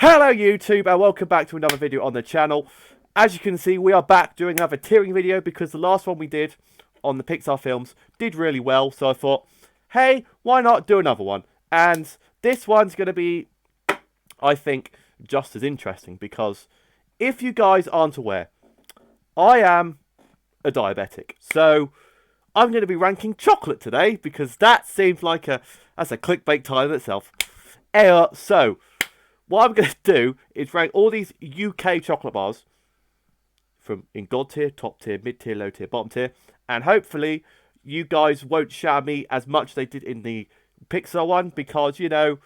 Hello YouTube and welcome back to another video on the channel. As you can see, we are back doing another tiering video because the last one we did on the Pixar films did really well. So I thought, hey, why not do another one? And this one's going to be, I think, just as interesting because if you guys aren't aware, I am a diabetic. So I'm going to be ranking chocolate today because that seems like that's a clickbait title in itself. So what I'm going to do is rank all these UK chocolate bars from in God tier, top tier, mid tier, low tier, bottom tier. And hopefully you guys won't shout at me as much as they did in the Pixar one. Because, you know,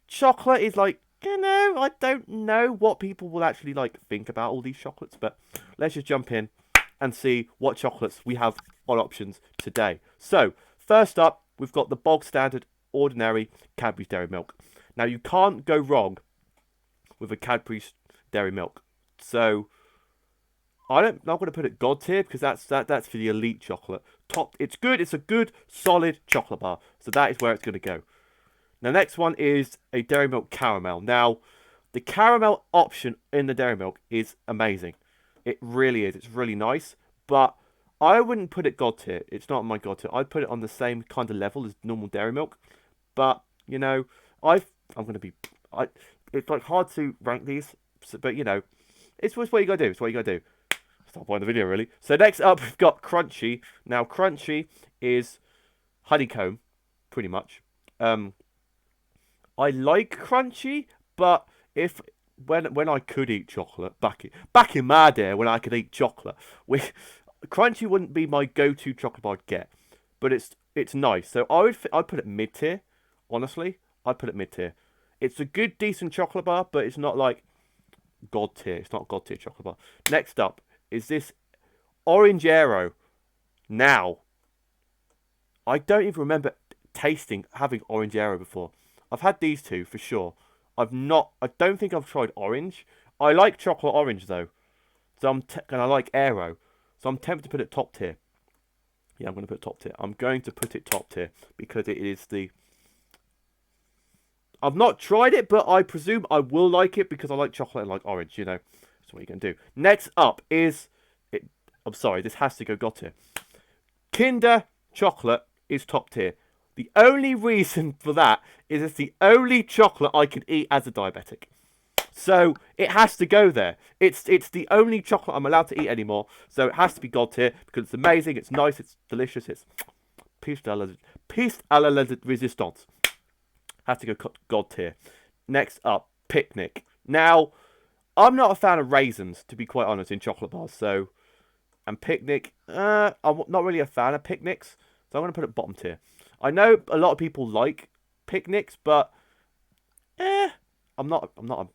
chocolate is like, you know, I don't know what people will actually like think about all these chocolates. But let's just jump in and see what chocolates we have on options today. So, first up, we've got the bog standard ordinary Cadbury's Dairy Milk. Now, you can't go wrong with a Cadbury's Dairy Milk. So I'm not going to put it God tier because that's for the elite chocolate. It's good. It's a good solid chocolate bar. So that is where it's going to go. Now next one is a Dairy Milk caramel. Now the caramel option in the Dairy Milk is amazing. It really is. It's really nice. But I wouldn't put it God tier. It's not my God tier. I'd put it on the same kind of level as normal Dairy Milk. But you know, it's like hard to rank these, but you know, it's what you gotta do. It's what you gotta do. Stop watching the video, really. So next up, we've got Crunchy. Now, Crunchy is honeycomb, pretty much. I like Crunchy, but when I could eat chocolate back in my day when I could eat chocolate, Crunchy wouldn't be my go-to chocolate bar I'd get, but it's nice. So I'd put it mid tier. Honestly, I'd put it mid tier. It's a good, decent chocolate bar, but it's not like God tier. It's not God tier chocolate bar. Next up is this Orange Aero. Now, I don't even remember having Orange Aero before. I've had these two for sure. I don't think I've tried orange. I like chocolate orange though. So and I like Aero. So I'm tempted to put it top tier. Yeah, I'm going to put top tier. I'm going to put it top tier because it is the... I've not tried it, but I presume I will like it because I like chocolate and like orange, you know. That's what you're going to do. Next up is... I'm sorry, this has to go God tier. Kinder Chocolate is top tier. The only reason for that is it's the only chocolate I can eat as a diabetic. So, it has to go there. It's the only chocolate I'm allowed to eat anymore. So, it has to be God tier because it's amazing, it's nice, it's delicious, it's... Piece à la resistance. Has to go God tier. Next up, Picnic. Now, I'm not a fan of raisins, to be quite honest, in chocolate bars. So, and Picnic, I'm not really a fan of Picnics. So I'm going to put it bottom tier. I know a lot of people like Picnics, but I'm not a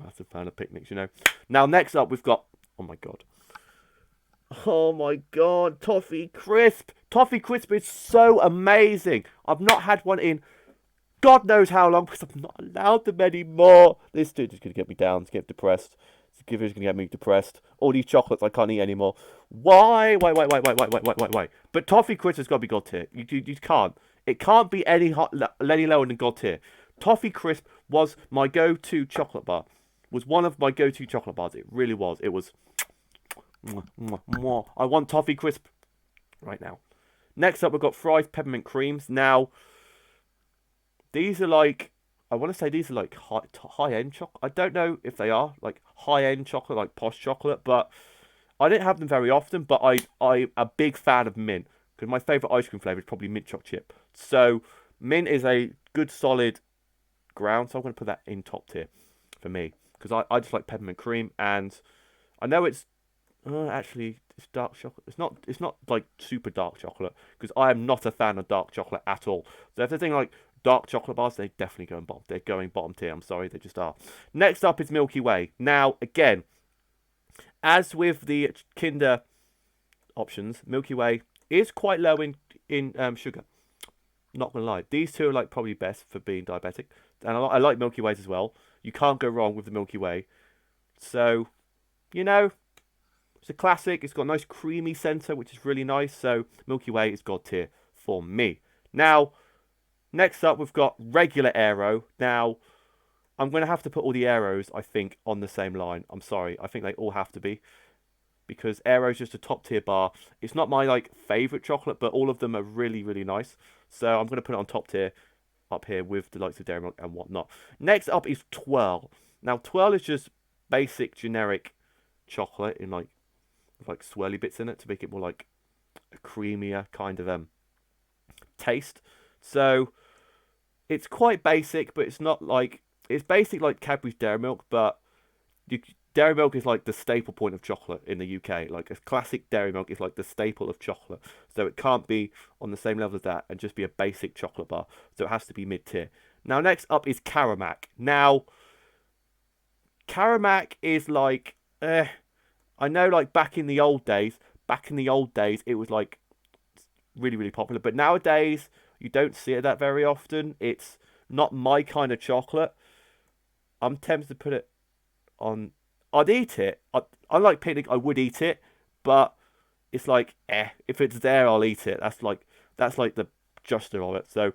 massive fan of Picnics, you know. Now, next up, we've got, oh my god, Toffee Crisp. Toffee Crisp is so amazing. I've not had one in God knows how long because I'm not allowed them anymore. This dude is going to get me down, to get depressed. This video is going to get me depressed. All these chocolates I can't eat anymore. Why? But Toffee Crisp has got to be God tier. You can't. It can't be any lower than God tier. Toffee Crisp was my go-to chocolate bar. Was one of my go-to chocolate bars. It really was. It was... I want Toffee Crisp right now. Next up, we've got Fry's Peppermint Creams. Now... These are like, I want to say these are like high-end chocolate. I don't know if they are like high-end chocolate, like posh chocolate, but I don't have them very often. But I'm a big fan of mint because my favourite ice cream flavour is probably mint chocolate chip. So mint is a good solid ground. So I'm going to put that in top tier for me because I just like peppermint cream, and I know it's actually it's dark chocolate. It's not like super dark chocolate because I am not a fan of dark chocolate at all. So if there's anything like dark chocolate bars, they definitely go in bottom. They're going bottom tier. I'm sorry, they just are. Next up is Milky Way. Now, again, as with the Kinder options, Milky Way is quite low in sugar. Not gonna lie, these two are like probably best for being diabetic, and I like Milky Ways as well. You can't go wrong with the Milky Way. So, you know, it's a classic. It's got a nice creamy centre, which is really nice. So Milky Way is God tier for me. Now, next up, we've got regular Aero. Now, I'm going to have to put all the Aeros, I think, on the same line. I'm sorry. I think they all have to be. Because Aero's just a top tier bar. It's not my like favourite chocolate, but all of them are really, really nice. So I'm going to put it on top tier up here with the likes of Dairy Milk and whatnot. Next up is Twirl. Now, Twirl is just basic, generic chocolate in like swirly bits in it to make it more like a creamier kind of taste. So it's quite basic, but it's not like it's basic like Cadbury's Dairy Milk, but Dairy Milk is like the staple point of chocolate in the UK. Like a classic Dairy Milk is like the staple of chocolate. So it can't be on the same level as that and just be a basic chocolate bar. So it has to be mid-tier. Now next up is Caramac. Now Caramac is like I know like back in the old days it was like really, really popular. But nowadays you don't see it that very often. It's not my kind of chocolate. I'm tempted to put it on. I'd eat it. I like picnic. I would eat it, but it's like, if it's there, I'll eat it. That's like the juster of it. So,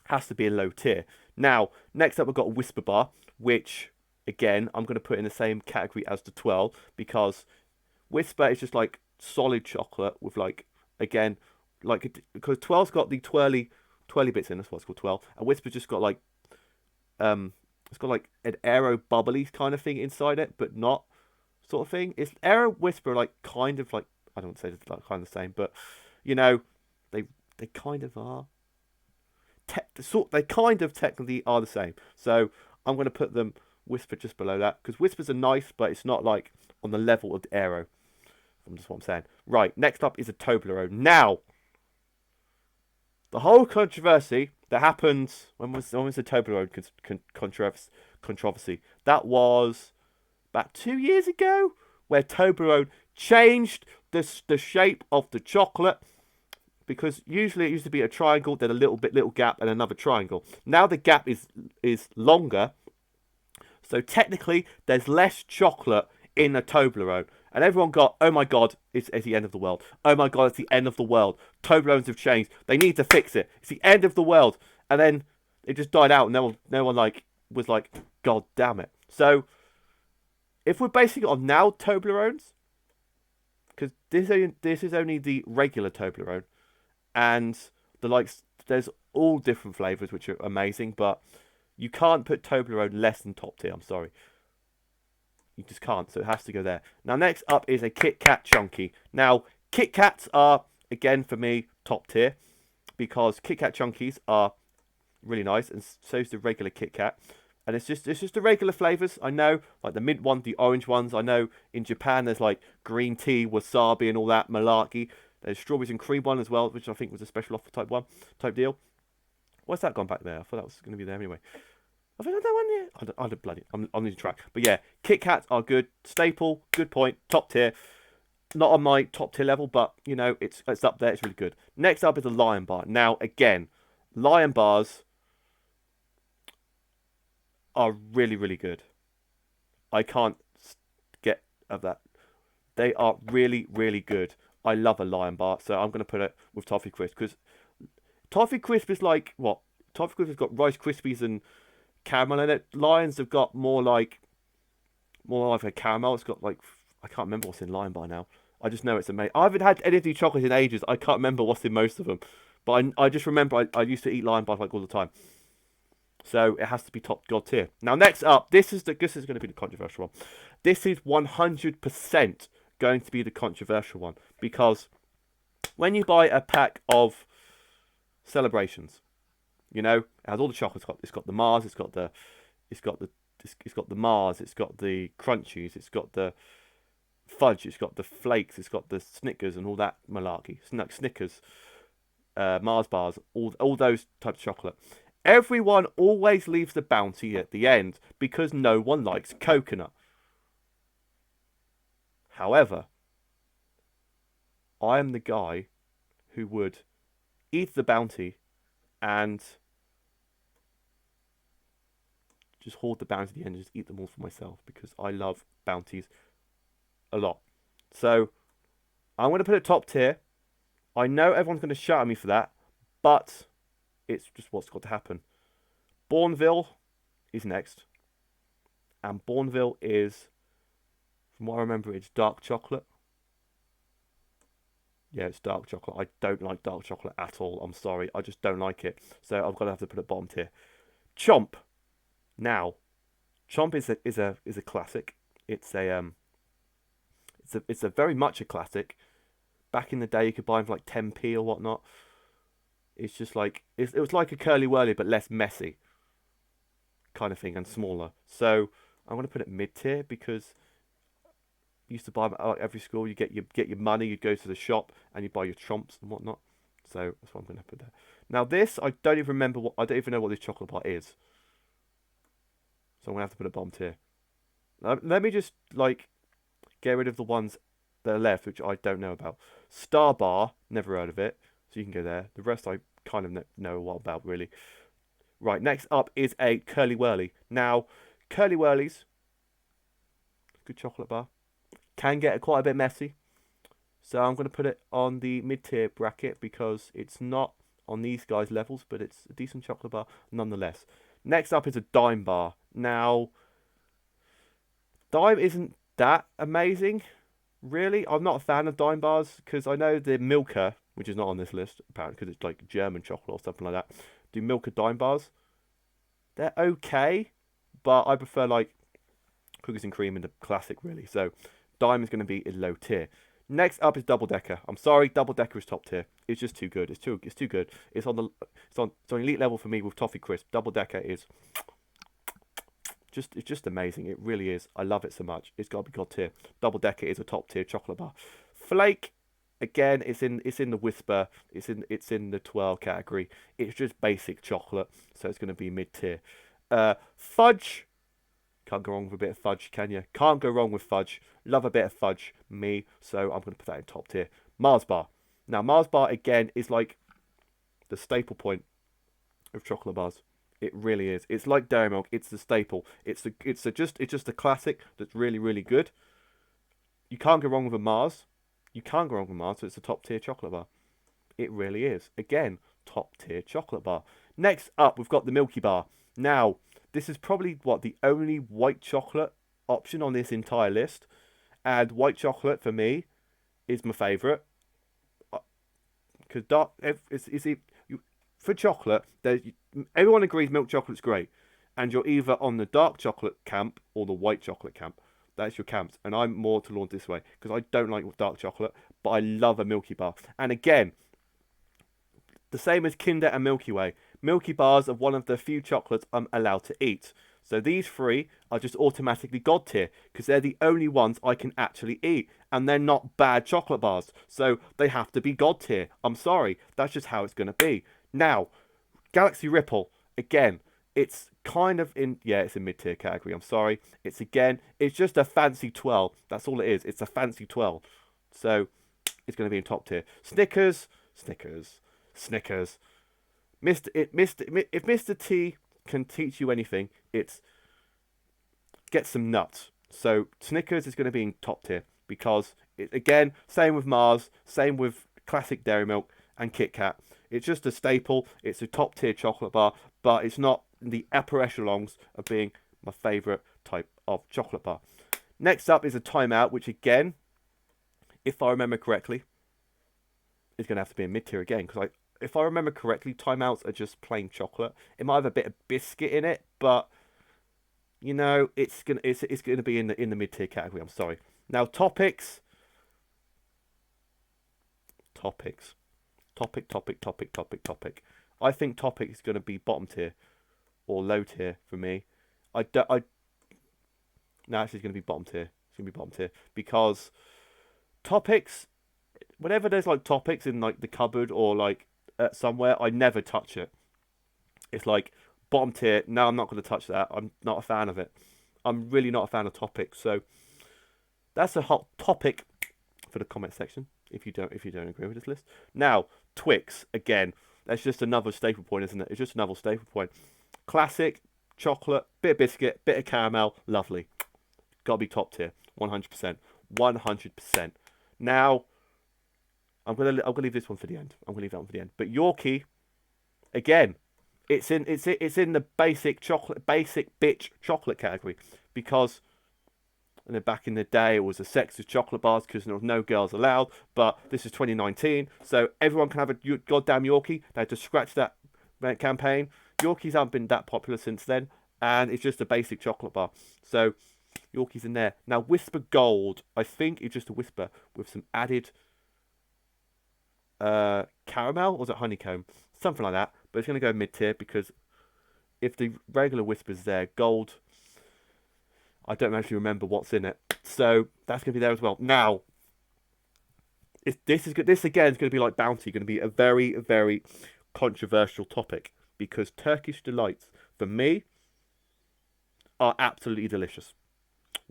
has to be a low tier. Now, next up, we've got a Whisper Bar, which again I'm going to put in the same category as the Twirl because Whisper is just like solid chocolate with like again because Twirl's got the twirly bits in. That's what it's called, Twirl, and Whisper's just got like it's got like an Aero bubbly kind of thing inside it, but not sort of thing. It's Aero Whisper like kind of like I don't want to say it's like kind of the same, but they kind of are. They kind of technically are the same. So I'm going to put them Whisper just below that because Whispers are nice, but it's not like on the level of the Aero. From just what I'm saying. Right, next up is a Toblerone. Now, the whole controversy that happened when was the Toblerone controversy? That was about 2 years ago, where Toblerone changed the shape of the chocolate. Because usually it used to be a triangle, then a little gap, and another triangle. Now the gap is longer, so technically there's less chocolate in a Toblerone. And everyone got, oh my god, it's the end of the world. Oh my god, it's the end of the world. Toblerones have changed. They need to fix it. It's the end of the world. And then it just died out. And no one was like, god damn it. So if we're basing it on now Toblerones, because this is only the regular Toblerone. And there's all different flavours which are amazing, but you can't put Toblerone less than top tier. I'm sorry, you just can't. So it has to go there. Now next up is a Kit Kat Chunky. Now Kit Kats are again for me top tier because Kit Kat Chunkies are really nice, and so is the regular Kit Kat. And it's just the regular flavours. I know, like the mint one, the orange ones. I know in Japan there's like green tea, wasabi, and all that malarkey. There's strawberries and cream one as well, which I think was a special offer type deal. Why's that gone back there? I thought that was going to be there anyway. I think I had that one yet. I don't bloody. I'm on the track. But yeah, Kit Kats are good. Staple, good point, top tier. Not on my top tier level, but it's up there. It's really good. Next up is a Lion Bar. Now again, Lion Bars are really, really good. I can't get of that. They are really, really good. I love a Lion Bar, so I'm going to put it with Toffee Crisp because Toffee Crisp is like what? Toffee Crisp has got Rice Krispies and caramel in it. Lions have got more like a caramel. It's got like I can't remember what's in Lion Bar now. I just know it's amazing. I haven't had any of these chocolates in ages. I can't remember what's in most of them, but I just remember I used to eat Lion Bars like all the time. So it has to be top god tier. Now next up, this is going to be the controversial one. This is 100% going to be the controversial one because when you buy a pack of Celebrations, it has all the chocolates. It's got the Mars, it's got the Mars, it's got the Crunchies, it's got the fudge, it's got the flakes, it's got the Snickers and all that malarkey. Snickers, Mars bars, all those types of chocolate. Everyone always leaves the Bounty at the end because no one likes coconut. However, I am the guy who would eat the Bounty and just hoard the Bounty at the end and just eat them all for myself because I love Bounties a lot. So I'm going to put it top tier. I know everyone's going to shout at me for that, but it's just what's got to happen. Bourneville, is next. And Bourneville is, from what I remember, it's dark chocolate. Yeah, it's dark chocolate. I don't like dark chocolate at all. I'm sorry. I just don't like it. So I'm going to have to put it bottom tier. Chomp. Now, Chomp is a classic. It's a very much a classic. Back in the day, you could buy them for like 10p or whatnot. It's just like it was like a Curly Wurly but less messy kind of thing and smaller. So I'm going to put it mid tier because you used to buy them at every school. You get your money. You go to the shop and you buy your chomps and whatnot. So that's what I'm going to put there. Now this, I don't even remember what. I don't even know what this chocolate bar is. So I'm going to have to put it bottom tier. Let me just like get rid of the ones that are left, which I don't know about. Star Bar, never heard of it. So you can go there. The rest I kind of know what about really. Right, next up is a Curly Wurly. Now, Curly Wurlies, good chocolate bar, can get quite a bit messy. So I'm going to put it on the mid-tier bracket because it's not on these guys' levels, but it's a decent chocolate bar nonetheless. Next up is a Dime bar. Now, Dime isn't that amazing, really. I'm not a fan of Dime bars because I know the Milka, which is not on this list, apparently because it's like German chocolate or something like that, do Milka Dime bars. They're okay, but I prefer like cookies and cream in the classic, really. So Dime is going to be in low tier. Next up is Double Decker. I'm sorry, Double Decker is top tier. It's just too good. It's too good. It's on elite level for me with Toffee Crisp. Double Decker is it's just amazing. It really is. I love it so much. It's got to be god tier. Double Decker is a top tier chocolate bar. Flake, again, it's in the Whisper. It's in the twirl category. It's just basic chocolate, so it's going to be mid tier. Fudge. Can't go wrong with a bit of fudge, can you? Can't go wrong with fudge. Love a bit of fudge, me. So I'm going to put that in top tier. Mars bar. Now, Mars bar, again, is like the staple point of chocolate bars. It really is. It's like Dairy Milk. It's the staple. It's just a classic that's really, really good. You can't go wrong with a Mars. You can't go wrong with Mars, so it's a top tier chocolate bar. It really is. Again, top tier chocolate bar. Next up, we've got the Milky Bar. Now, this is probably the only white chocolate option on this entire list, and white chocolate for me is my favourite. Because for chocolate, everyone agrees milk chocolate's great, and you're either on the dark chocolate camp or the white chocolate camp. That's your camps, and I'm more towards this way because I don't like dark chocolate, but I love a Milky Bar. And again, the same as Kinder and Milky Way. Milky Bars are one of the few chocolates I'm allowed to eat. So these three are just automatically god tier because they're the only ones I can actually eat. And they're not bad chocolate bars. So they have to be god tier. I'm sorry. That's just how it's going to be. Now, Galaxy Ripple. Again, it's kind of in... Yeah, it's a mid-tier category. I'm sorry. It's just a fancy twirl. That's all it is. It's a fancy twirl. So it's going to be in top tier. Snickers. If Mr. T can teach you anything, it's get some nuts. So Snickers is going to be in top tier because, again, same with Mars, same with classic Dairy Milk and Kit Kat. It's just a staple. It's a top tier chocolate bar, but it's not in the upper echelons of being my favourite type of chocolate bar. Next up is a Timeout, which again, if I remember correctly, is going to have to be a mid tier again because if I remember correctly, Timeouts are just plain chocolate. It might have a bit of biscuit in it, but you know, it's gonna be in the mid tier category. I'm sorry. Now topics. Topic. I think Topic is going to be bottom tier or low tier for me. No, actually, it's going to be bottom tier. It's going to be bottom tier because Topics, whenever there's like Topics in like the cupboard or like somewhere, I never touch it. It's like bottom tier. No, I'm not going to touch that. I'm not a fan of it. I'm really not a fan of Topics. So that's a hot topic for the comment section. If you don't agree with this list. Now, Twix, again, that's just another staple point, isn't it? It's just another staple point. Classic, chocolate, bit of biscuit, bit of caramel, lovely. Gotta be top tier, 100%. 100%. Now, I'm gonna leave this one for the end. I'm gonna leave that one for the end. But Yorkie, again, it's in the basic bitch chocolate category, because back in the day it was a sexist chocolate bars because there was no girls allowed. But this is 2019, so everyone can have a goddamn Yorkie. They had to scratch that campaign. Yorkies haven't been that popular since then, and it's just a basic chocolate bar. So Yorkies in there. Now Whisper Gold, I think it's just a Whisper with some added caramel, or was it honeycomb? Something like that. But it's going to go mid-tier, because if the regular Whisper's there, Gold, I don't actually remember what's in it. So that's going to be there as well. Now, this again is going to be like Bounty, going to be a very, very controversial topic, because Turkish Delights, for me, are absolutely delicious.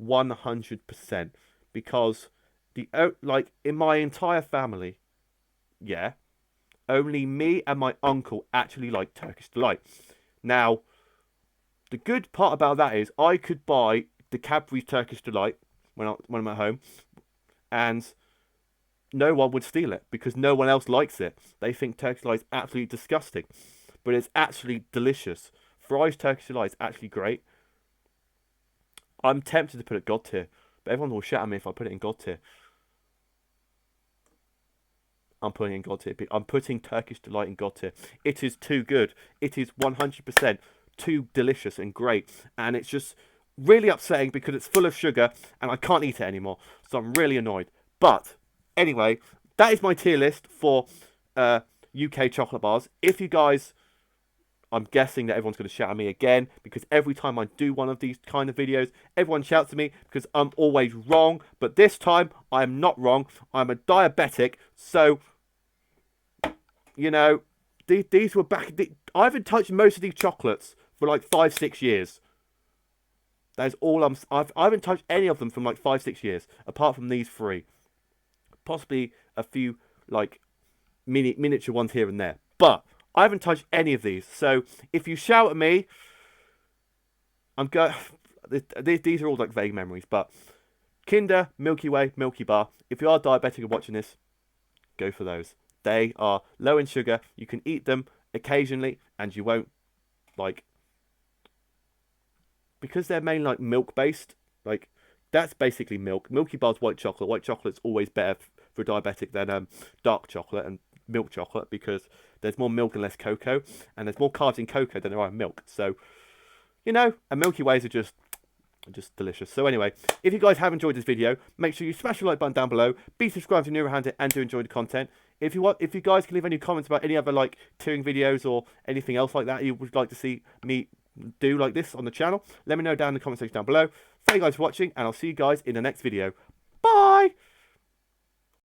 100%. Because like in my entire family, yeah, only me and my uncle actually like Turkish Delight. Now, the good part about that is I could buy the Cadbury's Turkish Delight when I'm at home, and no one would steal it, because no one else likes it. They think Turkish Delight is absolutely disgusting, but it's actually delicious. Fry's Turkish Delight is actually great. I'm tempted to put it God tier, but everyone will shout at me if I put it in God tier. I'm putting in God tier. I'm putting Turkish Delight in God tier. It is too good. It is 100% too delicious and great. And it's just really upsetting because it's full of sugar and I can't eat it anymore. So I'm really annoyed. But anyway, that is my tier list for UK chocolate bars. If you guys... I'm guessing that everyone's going to shout at me again, because every time I do one of these kind of videos, everyone shouts at me because I'm always wrong. But this time, I'm not wrong. I'm a diabetic. So, you know, these were back... I haven't touched most of these chocolates for like 5-6 years. That's all I haven't touched any of them from like 5-6 years, apart from these 3. Possibly a few, like, miniature ones here and there. But I haven't touched any of these. So if you shout at me, I'm going... These are all like vague memories. But Kinder, Milky Way, Milky Bar. If you are diabetic and watching this, go for those. They are low in sugar. You can eat them occasionally and you won't, like... Because they're mainly like milk-based, like, that's basically milk. Milky Bar's white chocolate. White chocolate's always better for a diabetic than dark chocolate and milk chocolate, because there's more milk and less cocoa, and there's more carbs in cocoa than there are in milk. So, you know, and Milky Ways are just delicious. So anyway, if you guys have enjoyed this video, make sure you smash the like button down below. Be subscribed if you're new around it and do enjoy the content. If you guys can leave any comments about any other like tiering videos or anything else like that you would like to see me do like this on the channel, let me know down in the comment section down below. Thank you guys for watching, and I'll see you guys in the next video. Bye!